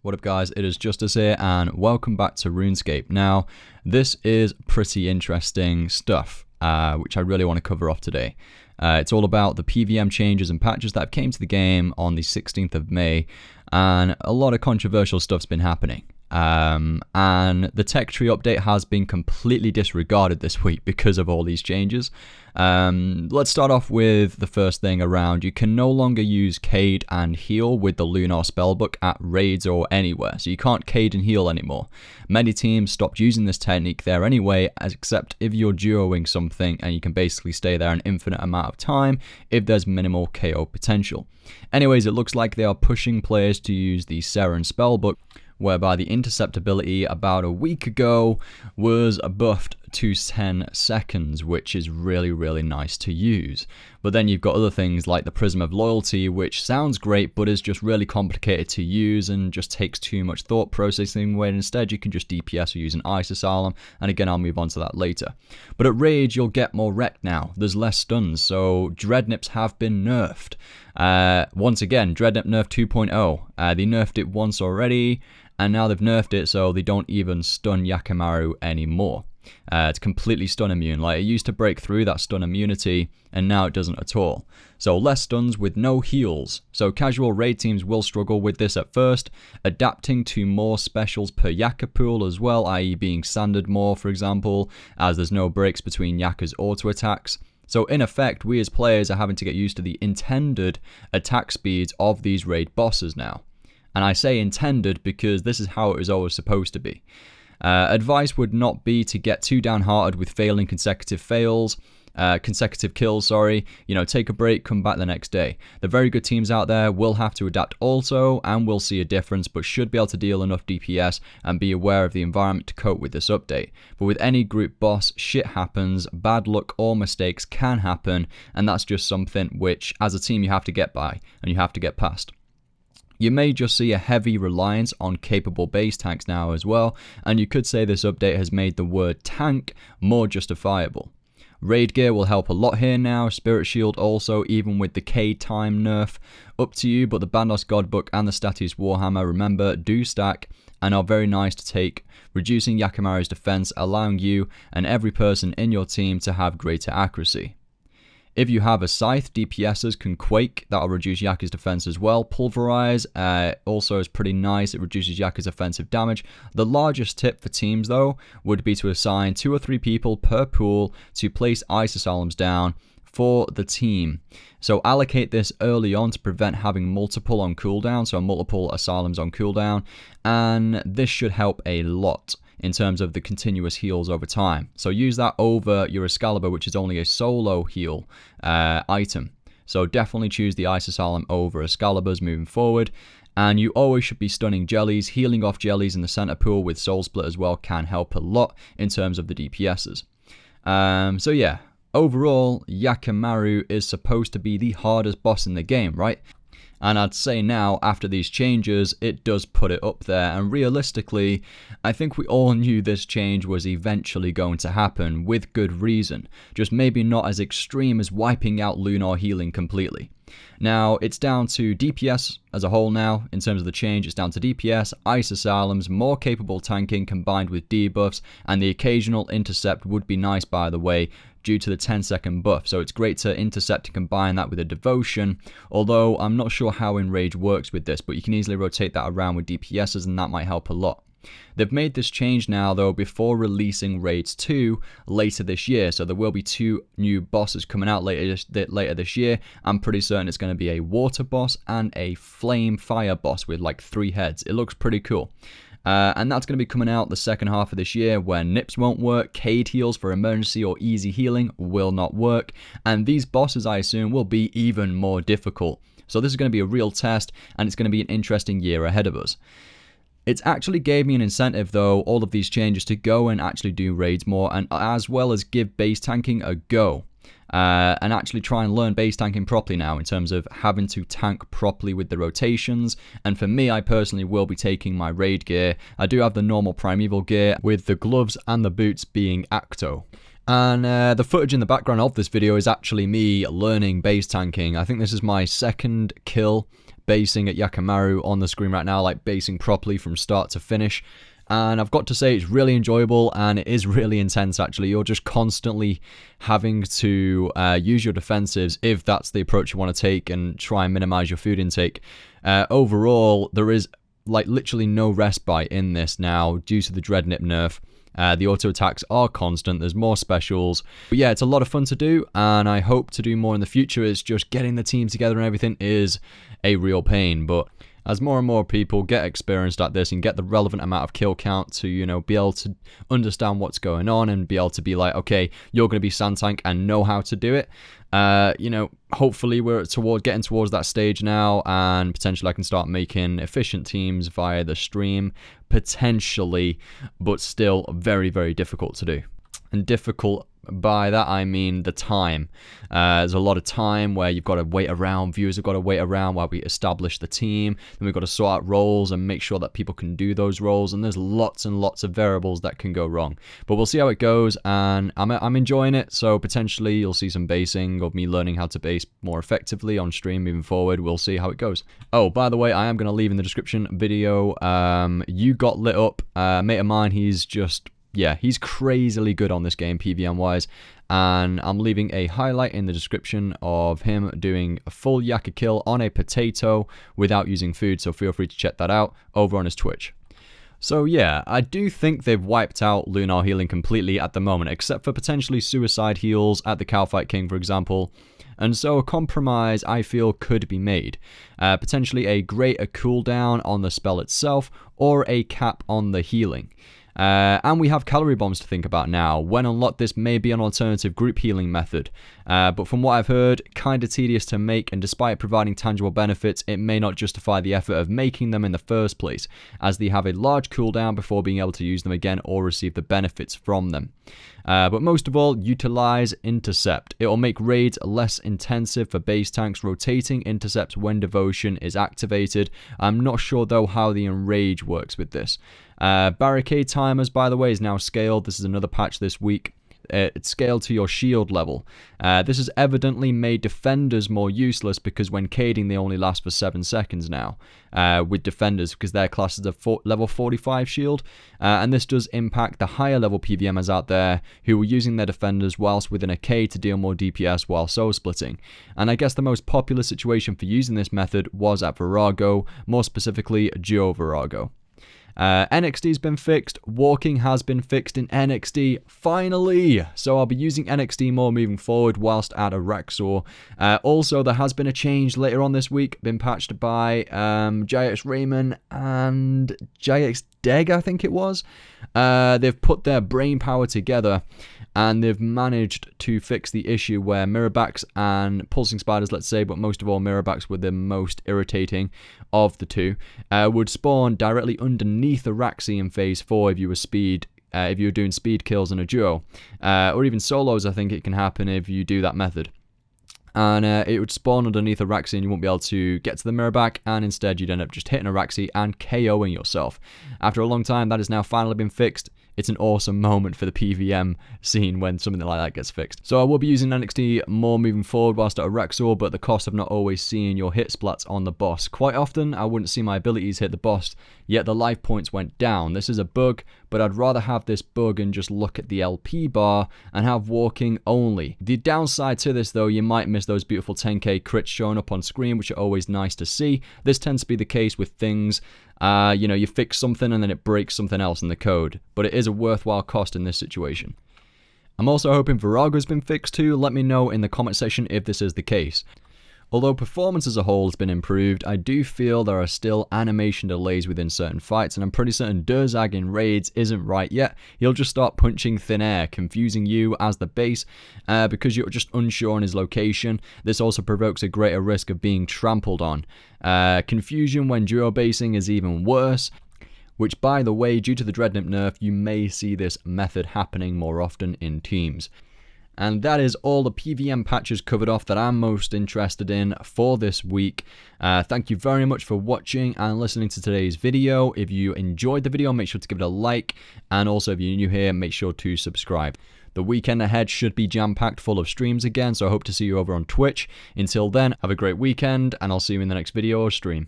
What up guys, it is Justice here and welcome back to Runescape. Now, this is pretty interesting stuff, which I really want to cover off today. It's all about the PVM changes and patches that came to the game on the 16th of May, and a lot of controversial stuff's been happening. And the tech tree update has been completely disregarded this week because of all these changes. Let's start off with the first thing around. You can no longer use Cade and Heal with the Lunar spellbook at raids or anywhere, so you can't Cade and Heal anymore. Many teams stopped using this technique there anyway, except if you're duoing something and you can basically stay there an infinite amount of time if there's minimal KO potential. Anyways, it looks like they are pushing players to use the Seren spellbook, whereby the intercept ability about a week ago was buffed to 10 seconds, which is really nice to use. But then you've got other things like the Prism of Loyalty, which sounds great but is just really complicated to use and just takes too much thought processing, where instead you can just DPS or use an Ice Asylum, and again I'll move on to that later. But at Rage you'll get more wrecked now, there's less stuns, so Dreadnips have been nerfed. Once again, Dreadnip nerf 2.0, they nerfed it once already, and now they've nerfed it so they don't even stun Yakamaru anymore. It's completely stun immune. Like, it used to break through that stun immunity, and now it doesn't at all. So less stuns with no heals. So casual raid teams will struggle with this at first, adapting to more specials per Yaka pool as well, i.e. being sanded more, for example, as there's no breaks between Yaka's auto attacks. So in effect, we as players are having to get used to the intended attack speeds of these raid bosses now. And I say intended because this is how it was always supposed to be. Advice would not be to get too downhearted with failing consecutive kills, You know, take a break, come back the next day. The very good teams out there will have to adapt also, and will see a difference, but should be able to deal enough DPS and be aware of the environment to cope with this update. But with any group boss, shit happens, bad luck or mistakes can happen, and that's just something which, as a team, you have to get by, and you have to get past. You may just see a heavy reliance on capable base tanks now as well, and you could say this update has made the word tank more justifiable. Raid gear will help a lot here now, Spirit Shield also, even with the K time nerf. Up to you, but the Bandos Godbook and the Statius Warhammer, remember, do stack and are very nice to take, reducing Yakamaru's defense, allowing you and every person in your team to have greater accuracy. If you have a Scythe, DPSers can Quake, that'll reduce Yaka's defense as well. Pulverize also is pretty nice, it reduces Yaka's offensive damage. The largest tip for teams though would be to assign 2 or 3 people per pool to place Ice Asylums down for the team. So allocate this early on to prevent having multiple on cooldown, so multiple Asylums on cooldown, and this should help a lot in terms of the continuous heals over time. So use that over your Excalibur, which is only a solo heal item. So definitely choose the Ice Asylum over Excaliburs moving forward. And you always should be stunning jellies. Healing off jellies in the center pool with Soul Split as well can help a lot in terms of the DPSs. So yeah, overall, Yakamaru is supposed to be the hardest boss in the game, right? And I'd say now, after these changes, it does put it up there. And realistically, I think we all knew this change was eventually going to happen, with good reason. Just maybe not as extreme as wiping out Lunar healing completely. Now, it's down to DPS as a whole now. In terms of the change, it's down to DPS, Ice Asylums, more capable tanking combined with debuffs, and the occasional intercept would be nice, by the way, due to the 10-second buff. So it's great to intercept and combine that with a devotion, although I'm not sure how Enrage works with this, but you can easily rotate that around with DPSs and that might help a lot. They've made this change now though before releasing Raids 2 later this year, so there will be 2 new bosses coming out later this year. I'm pretty certain it's going to be a water boss and a flame fire boss with like 3 heads. It looks pretty cool. And that's going to be coming out the second half of this year, where Nips won't work, Cade heals for emergency or easy healing will not work, and these bosses I assume will be even more difficult. So this is going to be a real test, and it's going to be an interesting year ahead of us. It actually gave me an incentive though, all of these changes, to go and actually do raids more, and as well as give base tanking a go. And actually try and learn base tanking properly now, in terms of having to tank properly with the rotations. And for me, I personally will be taking my raid gear. I do have the normal primeval gear, with the gloves and the boots being Acto. And the footage in the background of this video is actually me learning base tanking. I think this is my second kill basing at Yakamaru on the screen right now, like basing properly from start to finish. And I've got to say, it's really enjoyable and it is really intense, actually. You're just constantly having to use your defensives if that's the approach you want to take and try and minimize your food intake. Overall, there is like literally no respite in this now due to the Dreadnip nerf. The auto attacks are constant, there's more specials. But yeah, it's a lot of fun to do, and I hope to do more in the future. It's just getting the team together and everything is a real pain, but as more and more people get experienced at this and get the relevant amount of kill count to, you know, be able to understand what's going on and be able to be like, okay, you're going to be Sandtank and know how to do it. You know, hopefully we're getting towards that stage now, and potentially I can start making efficient teams via the stream, potentially, but still very, very difficult to do. And difficult, by that I mean the time. There's a lot of time where you've got to wait around, viewers have got to wait around while we establish the team, then we've got to sort out roles and make sure that people can do those roles, and there's lots and lots of variables that can go wrong. But we'll see how it goes, and I'm enjoying it, so potentially you'll see some basing of me learning how to base more effectively on stream moving forward. We'll see how it goes. Oh, by the way, I am going to leave in the description video, YouGotLittUp, mate of mine, he's crazily good on this game, PVM wise, and I'm leaving a highlight in the description of him doing a full Yaka kill on a potato without using food, so feel free to check that out over on his Twitch. So yeah, I do think they've wiped out Lunar healing completely at the moment, except for potentially suicide heals at the Cowfight King, for example. And so a compromise, I feel, could be made. Potentially a greater cooldown on the spell itself, or a cap on the healing. And we have calorie bombs to think about now. When unlocked, this may be an alternative group healing method, but from what I've heard, kinda tedious to make, and despite providing tangible benefits, it may not justify the effort of making them in the first place, as they have a large cooldown before being able to use them again or receive the benefits from them. But most of all, utilize Intercept. It will make raids less intensive for base tanks, rotating Intercept when Devotion is activated. I'm not sure though how the Enrage works with this. Barricade timers, by the way, is now scaled. This is another patch this week. It's scaled to your shield level. This has evidently made defenders more useless, because when cading they only last for 7 seconds now with defenders, because their class is a level 45 shield, and this does impact the higher level PVMers out there who were using their defenders whilst within a K to deal more DPS while soul splitting. And I guess the most popular situation for using this method was at Virago, more specifically Duo Virago. NXT's been fixed, walking has been fixed in NXT, finally! So I'll be using NXT more moving forward whilst at a Raxi. Also, there has been a change later on this week, been patched by JX Raymond and JX Deg, I think it was. They've put their brain power together, and they've managed to fix the issue where mirrorbacks and pulsing spiders, let's say, but most of all mirrorbacks were the most irritating of the two, would spawn directly underneath the Raxi in phase 4 if you were doing speed kills in a duo, or even solos. I think it can happen if you do that method. And it would spawn underneath a Raxi and you won't be able to get to the mirrorback, and instead you'd end up just hitting a Raxi and KOing yourself. After a long time, that has now finally been fixed. It's an awesome moment for the PVM scene when something like that gets fixed. So I will be using NXT more moving forward whilst at a Raxi, but the cost of not always seeing your hit splats on the boss. Quite often, I wouldn't see my abilities hit the boss, yet the life points went down. This is a bug, but I'd rather have this bug and just look at the LP bar and have walking only. The downside to this though, you might miss those beautiful 10k crits showing up on screen, which are always nice to see. This tends to be the case with things, you know, you fix something and then it breaks something else in the code, but it is a worthwhile cost in this situation. I'm also hoping Virago's been fixed too. Let me know in the comment section if this is the case. Although performance as a whole has been improved, I do feel there are still animation delays within certain fights, and I'm pretty certain Durzag in raids isn't right yet. He'll just start punching thin air, confusing you as the base because you're just unsure on his location. This also provokes a greater risk of being trampled on. Confusion when duo basing is even worse, which, by the way, due to the Dreadnip nerf, you may see this method happening more often in teams. And that is all the PVM patches covered off that I'm most interested in for this week. Thank you very much for watching and listening to today's video. If you enjoyed the video, make sure to give it a like. And also, if you're new here, make sure to subscribe. The weekend ahead should be jam-packed full of streams again, so I hope to see you over on Twitch. Until then, have a great weekend, and I'll see you in the next video or stream.